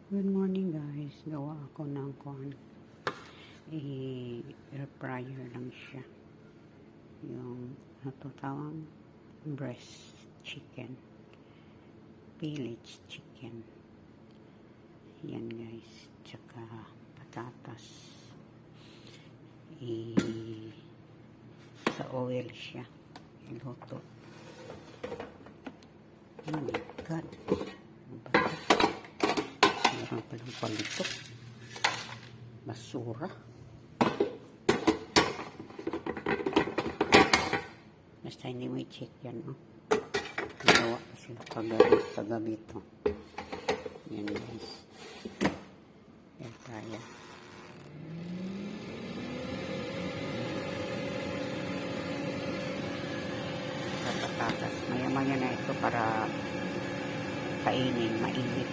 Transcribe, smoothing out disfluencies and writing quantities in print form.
Good morning guys. Gawa ako ng corn. Air fryer lang siya. Yung natutawang breast chicken. Village chicken. Yan guys. Tsaka patatas. Sa oil siya. Iluto. Oh my God. Meron palang palito. Basura. Basta hindi mo i-check yan, no? Nagawa kasi kagabi ito. Yan guys. Air fryer. Patatas. Maya-maya na ito para kainin, mainit.